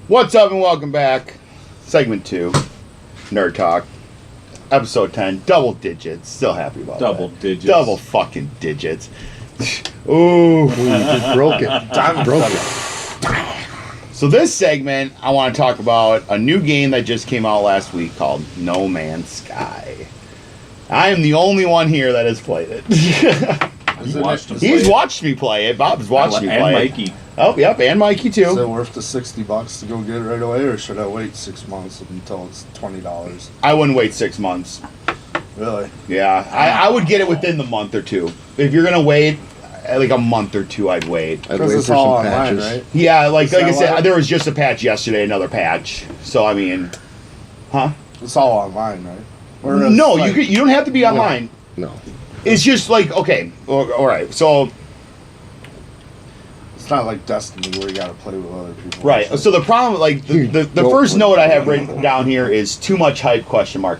What's up and welcome back. Segment 2, Nerd Talk, episode 10, double digits. Still happy about double that. Digits. Double fucking digits. Ooh. You just broke it. Broke it. So this segment, I want to talk about a new game that just came out last week called No Man's Sky. I am the only one here that has played it. He's watched me play it. Bob's watched me play and it. Mikey. Oh, yep, and Mikey too. Is it worth the $60 to go get it right away, or should I wait 6 months until it's $20? I wouldn't wait 6 months. Really? Yeah, I would get it within the month or two. If you're gonna wait, like a month or two, I'd wait. I'd wait for some online, patches. Right? Yeah, like I said, there was just a patch yesterday, another patch. So I mean, huh? It's all online, right? Or No, like, you don't have to be online. No. It's just like, okay, all right, so... It's not like Destiny where you gotta play with other people. Right, so the problem, like, the first note I have written down here is too much hype, question mark.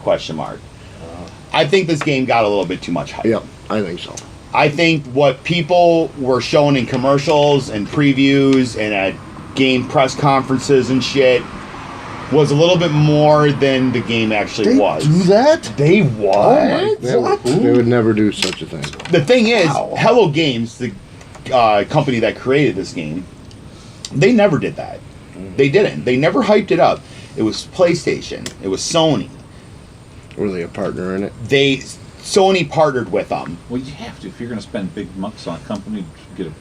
I think this game got a little bit too much hype. Yep, I think so. I think what people were shown in commercials and previews and at game press conferences and shit was a little bit more than the game actually was. Do that? They what? They would never do such a thing. The thing is, Hello Games, the company that created this game, they never did that. They didn't. They never hyped it up. It was PlayStation. It was Sony. Were they a partner in it? Sony partnered with them. Well, you have to. If you're going to spend big bucks on a company, get a...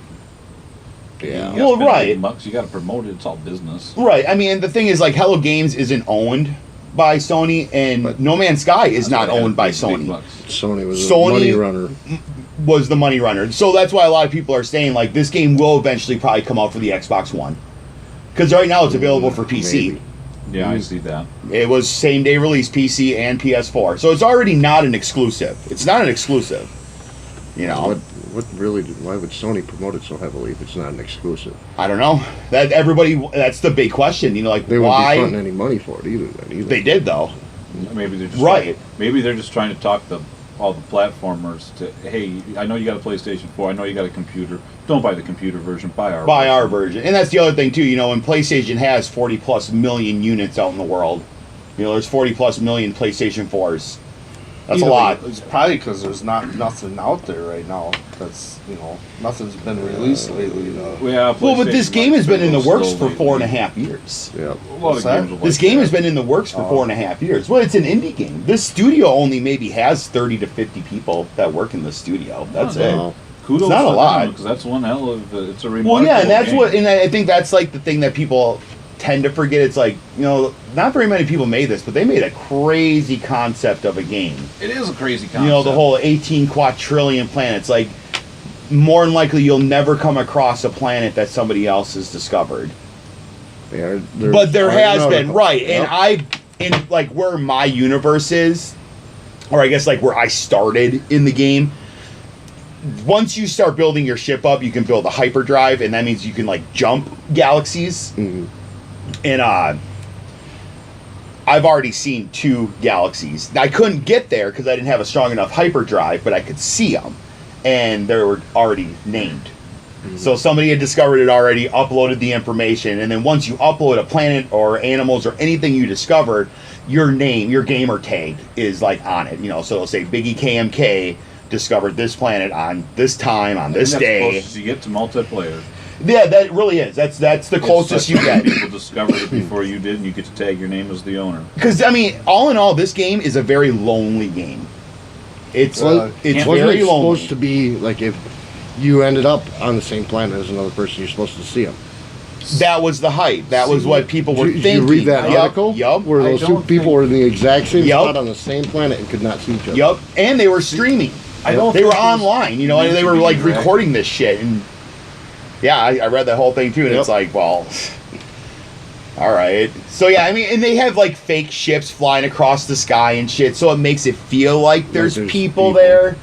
Yeah. You gotta spend big bucks, you got to promote it. It's all business. Right. I mean, the thing is, like, Hello Games isn't owned by Sony, and but No Man's Sky is not owned by Sony. Sony was the money runner. Was the money runner. So that's why a lot of people are saying, like, this game will eventually probably come out for the Xbox One. Because right now it's available for PC. Maybe. Yeah, I see that. It was same-day release PC and PS4. So it's already not an exclusive. It's not an exclusive. You know? Why would Sony promote it so heavily if it's not an exclusive? I don't know. That's the big question. You know, like, they why? They wouldn't be fronting any money for it either. They did, though. Maybe they're just maybe they're just trying to talk all the platformers to, hey, I know you got a PlayStation 4, I know you got a computer. Don't buy the computer version, buy our version. And that's the other thing, too. You know, when PlayStation has 40-plus million units out in the world, you know, there's 40-plus million PlayStation 4s. That's a lot. It's probably because there's nothing out there right now. That's, you know, nothing's been released lately. Well, but this game has been in the works for 4.5 years. Yeah. This game has been in the works for 4.5 years. Well, it's an indie game. This studio only maybe has 30 to 50 people that work in the studio. That's it. Kudos, it's not a lot, because that's one hell of it's a remarkable Well, yeah, and that's game. and I think that's like the thing that people tend to forget. It's like, you know, not very many people made this, but they made a crazy concept of a game. It is a crazy concept. You know, the whole 18 quadrillion planets. Like, more than likely, you'll never come across a planet that somebody else has discovered. Yeah, but there has been, right? Yep. And in like where my universe is, or I guess like where I started in the game. Once you start building your ship up, you can build a hyperdrive, and that means you can like jump galaxies. Mm-hmm. And I've already seen 2 galaxies. I couldn't get there because I didn't have a strong enough hyperdrive, but I could see them, and they were already named. Mm-hmm. So somebody had discovered it already, uploaded the information, and then once you upload a planet or animals or anything you discovered, your name, your gamer tag is like on it. You know, so it'll say Biggie KMK discovered this planet on this time on this day. That's closest you get to multiplayer. Yeah, that really is. That's the closest you get. People discovered it before you did, and you get to tag your name as the owner. Because I mean, all in all, this game is a very lonely game. It's very lonely. Supposed to be like if you ended up on the same planet as another person, you're supposed to see them. That was the hype. That was what people were thinking. Did you read that article? Yup. Where those 2 people were in the exact same spot on the same planet and could not see each other. Yup. And they were streaming. They were online. You know, and they were like recording this shit. And yeah, I read that whole thing too, and it's like, well, all right. So yeah, I mean, and they have like fake ships flying across the sky and shit, so it makes it feel like there's people there,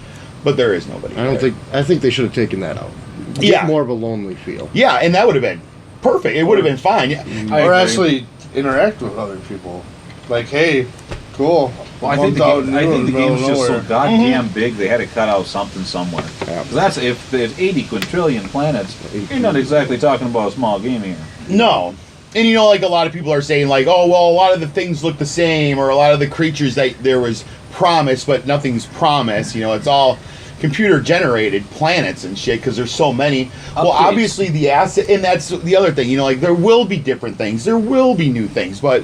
but there is nobody. I think they should have taken that out. Get more of a lonely feel. Yeah, and that would have been perfect. It would have been fine. Or actually interact with other people. Like, hey, cool. Well, I think the game was just so goddamn big, they had to cut out something somewhere. Yeah. That's if there's 80 quintillion planets, you're not exactly talking about a small game here. No. And like a lot of people are saying like, oh well, a lot of the things look the same, or a lot of the creatures that there was promise, but nothing's promised. It's all computer generated planets and shit because there's so many. Well, obviously the asset, and that's the other thing. Like there will be different things, there will be new things, but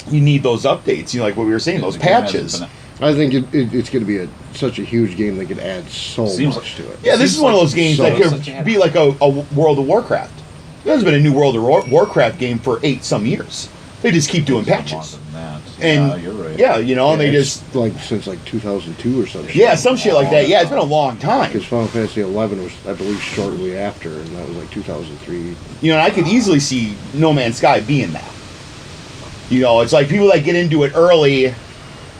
you need those updates. Like what we were saying, those patches. I think it's going to be such a huge game that could add so much to it. Yeah, this is one of those games that could be like a World of Warcraft. There's been a new World of Warcraft game for 8 some years. They just keep doing patches. And you're right. Yeah, and they just like since like 2002 or something. Yeah, some shit like that. Yeah, it's been a long time. Because Final Fantasy 11 was, I believe, shortly after, and that was like 2003. And I could easily see No Man's Sky being that. It's like people that get into it early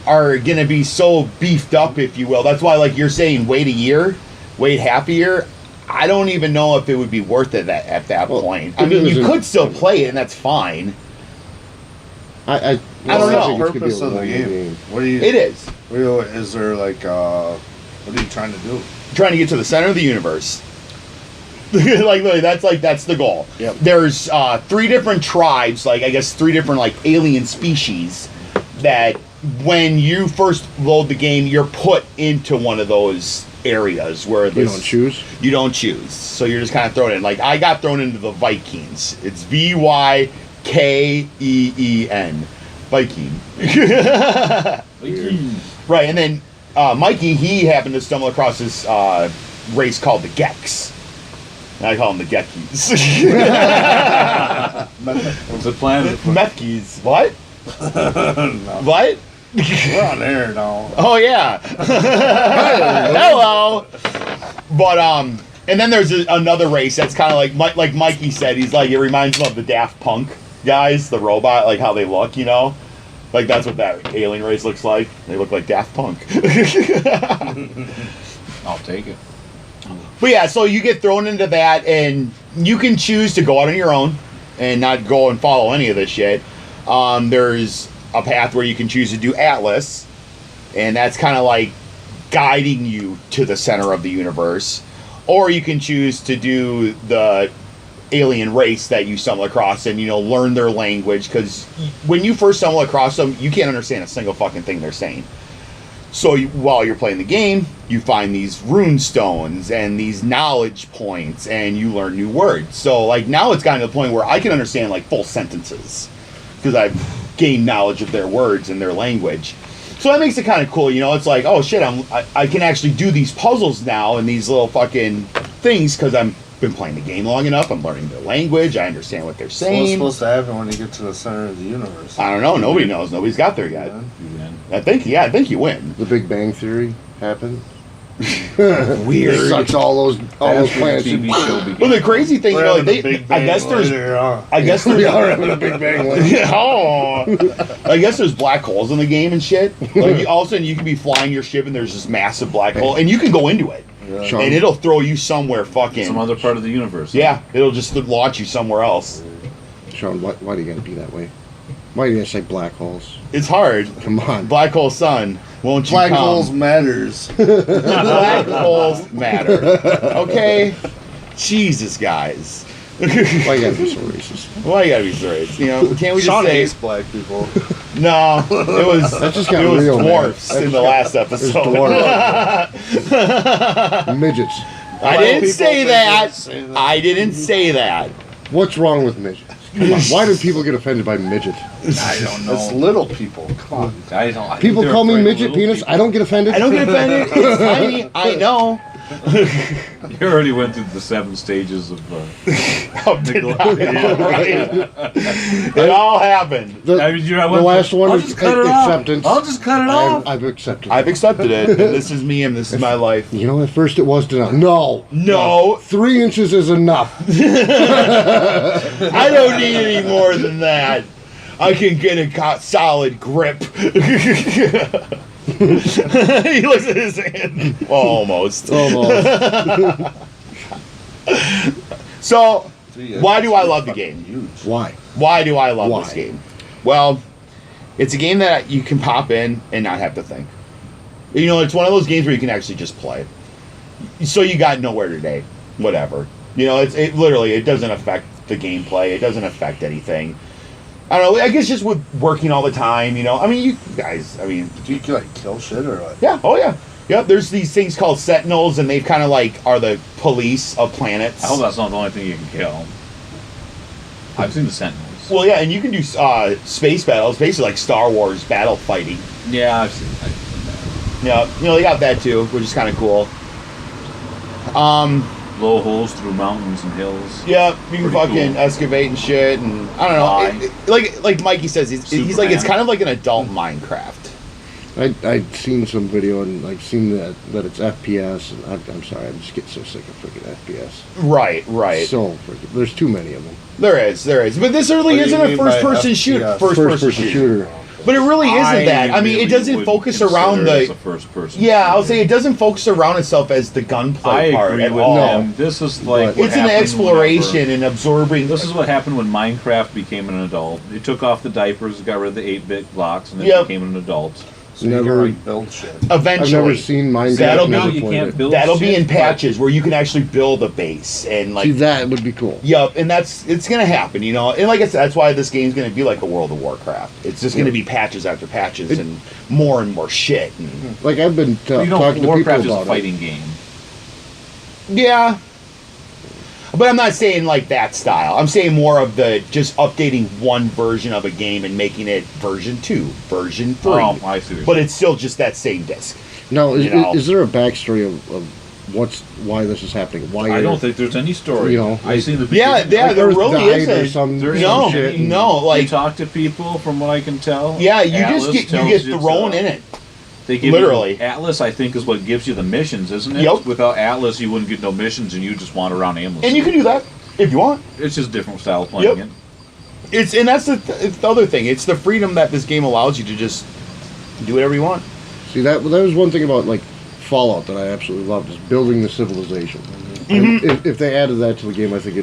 are going to be so beefed up, if you will. That's why, like you're saying, wait a year, wait half a year. I don't even know if it would be worth it at that point. I mean, you could still play it, and that's fine. I don't know. The purpose of the game. What do you? It is. Is there like what are you trying to do? Trying to get to the center of the universe. Like literally, that's the goal. Yep. There's 3 different tribes, like I guess 3 different like alien species that when you first load the game, you're put into one of those areas where you don't choose. You don't choose, so you're just kind of thrown in. Like I got thrown into the Vikings. It's Vykeen, Viking. Right, and then Mikey, he happened to stumble across this race called the Geks. And I call them the Gekkies. What's the planet? Methkies. What? No. What? We're on air now. Oh yeah. Hello. But and then there's another race that's kind of like Mikey said. He's like, it reminds him of the Daft Punk guys, the robot, like how they look. Like that's what that alien race looks like. They look like Daft Punk. I'll take it. But yeah, so you get thrown into that, and you can choose to go out on your own and not go and follow any of this shit. There's a path where you can choose to do Atlas, and that's kind of like guiding you to the center of the universe. Or you can choose to do the alien race that you stumble across and, learn their language, because when you first stumble across them, you can't understand a single fucking thing they're saying. So while you're playing the game, you find these rune stones and these knowledge points, and you learn new words. So like now it's gotten to the point where I can understand like full sentences because I've gained knowledge of their words and their language. So that makes it kind of cool. It's like, oh shit, I can actually do these puzzles now and these little fucking things because I've been playing the game long enough. I'm learning their language. I understand what they're saying. What's supposed to happen when you get to the center of the universe? I don't know. Nobody knows. Nobody's got there yet. I think you win. The Big Bang Theory happened. Weird. It sucks all those planets. Well, the crazy thing, I guess there's We are having a Big Bang later. Oh, I guess there's black holes in the game and shit. Like all of a sudden you can be flying your ship and there's this massive black hole and you can go into it. Yeah. Shawn, And it'll throw you somewhere fucking Some other part of the universe. Yeah, it'll just launch you somewhere else. Shawn, why do you gotta be that way? Why do you gotta say black holes? It's hard. Come on. Black hole sun, won't you Black come? holes matters. Black holes matter. Okay? Jesus, guys. Why you gotta be so racist? Why you gotta be so racist? Can't we just Shawn say hates black people. no? It was just got it was real, man. dwarfs in the last episode. Midgets. I didn't people say think that. they say that. I didn't say that. What's wrong with midgets? Come on. Why do people get offended by midget? I don't It's little people. Come on. I don't. I People think call me they're afraid of midget little penis. people. I don't get offended. I don't get offended. It's tiny. I know. You already went through the 7 stages of. How did it all happened. The, I mean, the last one I'll is just cut it off. acceptance. I'll just cut it off. I've accepted. I've accepted it. And this is me, and this is my life. You know, at first it was denied. No. No, 3 inches is enough. I don't need any more than that. I can get a solid grip. He looks at his hand. Almost. So, why do I love the game? Huge. Why? Why do I love Why? this game? Well, it's a game that you can pop in and not have to think. It's one of those games where you can actually just play. So you got nowhere today. Whatever. It literally, it doesn't affect the gameplay. It doesn't affect anything. I don't know. I guess just with working all the time, you know. I mean, you guys. I mean, Do you like kill shit or what? yeah. Oh yeah. Yep. There's these things called Sentinels, and they've kind of like are the police of planets. I hope that's not the only thing you can kill. I've seen the Sentinels. Well, yeah, and you can do space battles, basically like Star Wars battle fighting. Yeah, I've seen that. Yeah, you know they got that too, which is kind of cool. Blow holes through mountains and hills. Yeah, you can Pretty fucking cool. excavate and shit, and I don't know. Like Mikey says, he's like Superman. it's kind of like an adult Minecraft. I'd seen some video and like seen that it's FPS, and I'm sorry, I'm just getting so sick of freaking FPS. Right, right. So freaking, there's too many of them. There is, but this really What do you isn't a mean by first-person shooter. FPS? First-person shooter. But it really isn't that. I mean, it doesn't wouldn't focus consider around it as the. a first person. Yeah, I'll say it doesn't focus around itself as the I gunplay part agree at with all. them. This is like what It's an happened exploration whenever- and absorbing. This is what happened when Minecraft became an adult. They took off the diapers, got rid of the 8-bit blocks, and then Yep. became an adult. So you Never- can like build shit. Eventually, I've never seen Minecraft. That'll never you played can't it. build that'll be shit, in but- patches where you can actually build a base and like. See, that would be cool. Yup, and it's gonna happen, you know. And like I said, that's why this game's gonna be like a World of Warcraft. It's just gonna be patches after patches and more shit. And, Like I've been You know, talking to Warcraft is people a about it. fighting game. yeah, but I'm not saying like that style. I'm saying more of the just updating one version of a game and making it version 2, version 3. Oh, I see. But it's still just that same disc. Now, you know. is there a backstory of why this is happening? Why I you're- don't think there's any story. You know, I seen the Yeah, beginning. yeah, there Earth really died or isn't. some There No, shit. no, You like talk to people, from what I can tell. yeah, you Atlas just tells get you thrown to- in it. They give Literally. You, Atlas, I think, is what gives you the missions, isn't it? Yep. Without Atlas, you wouldn't get no missions, and you just wander around aimlessly. And you can do that if you want. It's just a different style of playing Yep. it. And that's it's the other thing. It's the freedom that this game allows you to just do whatever you want. See, that was one thing about like Fallout that I absolutely loved is building the civilization. And if they added that to the game, I think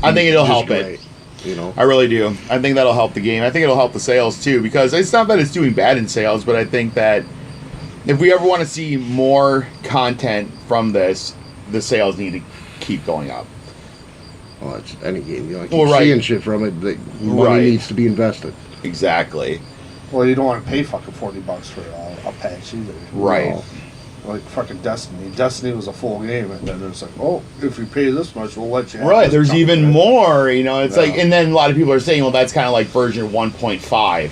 I think it'll just help it. great, you know. I really do. I think that'll help the game. I think it'll help the sales too, because it's not that it's doing bad in sales, but I think that if we ever want to see more content from this, the sales need to keep going up. Well, it's any game. You know, Well, keep right. seeing shit from it. That money Right. needs to be invested. Exactly. Well, you don't want to pay fucking $40 for a patch either. Right. No. Like fucking Destiny. Destiny was a full game, and then it's like, oh, if you pay this much, we'll let you. Have Right. this There's chunk even of it. more, you know, it's Yeah. like, and then a lot of people are saying, well, that's kind of like version 1.5,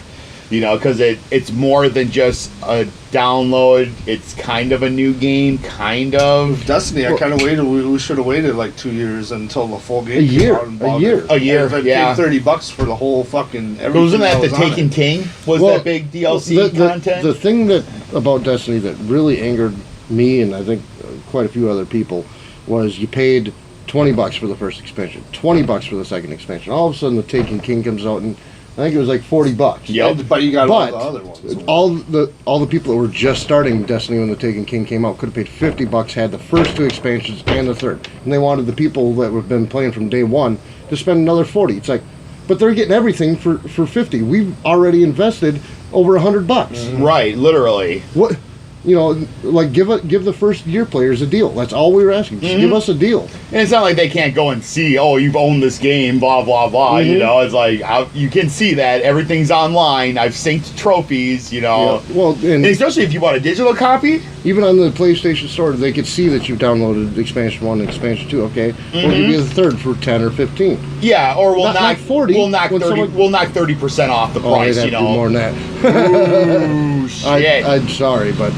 you know, because it's more than just a download. It's kind of a new game, kind of. Destiny, I kind of waited. We should have waited like 2 years until the full game. A year, came out and a bought year. it. A year, And if I yeah. paid $30 for the whole fucking everything. Wasn't that the was on Taken it. King? Was Well, that big DLC the content? The thing that about Destiny that really angered me and I think quite a few other people was you paid $20 for the first expansion, $20 for the second expansion. All of a sudden, the Taken King comes out, and I think it was like $40. Yep. But you got But all the other ones. all the people that were just starting Destiny when the Taken King came out could have paid $50, had the first 2 expansions and the third, and they wanted the people that have been playing from day one to spend another $40. It's like, but they're getting everything for $50. We've already invested over $100. Right, literally. What, you know, like give the first year players a deal. That's all we were asking. Just give us a deal. And it's not like they can't go and see, oh, you've owned this game, blah, blah, blah. You know, it's like, you can see that. Everything's online. I've synced trophies, you know. Yeah. Well, And and especially if you bought a digital copy. even on the PlayStation Store, they could see that you downloaded Expansion 1 and Expansion 2. Okay, we'll give you the third for 10 or 15. Yeah, or we'll Not knock 40, We'll knock when 30. someone- We'll knock 30% off the Oh, they'd price. have You to do more know. than that. Ooh, shit. I'm sorry, but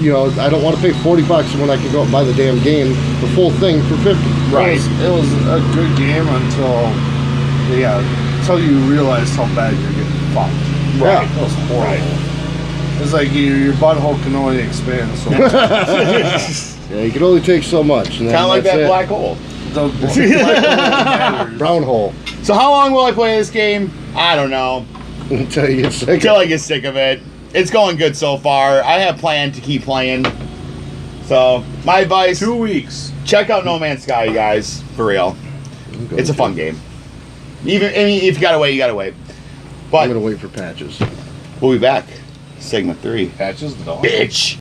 you know, I don't want to pay $40 when I can go out and buy the damn game, the full thing for $50. Right. It was a good game until you realized how bad you're getting fucked. Right. It was horrible. It's like your butthole can only expand so much. Yeah, you can only take so much. Kind of like that black hole. The black hole matters. brown hole So how long will I play this game? I don't know. until you get sick. Until I get sick of it. It's going good so far. I have planned to keep playing. So my advice: 2 weeks. check out No Man's Sky, you guys. For real, it's a fun game. Even I mean, if you gotta wait, you gotta wait. I'm But gonna wait for patches. we'll be back. Segment 3. Patches the dog. Bitch.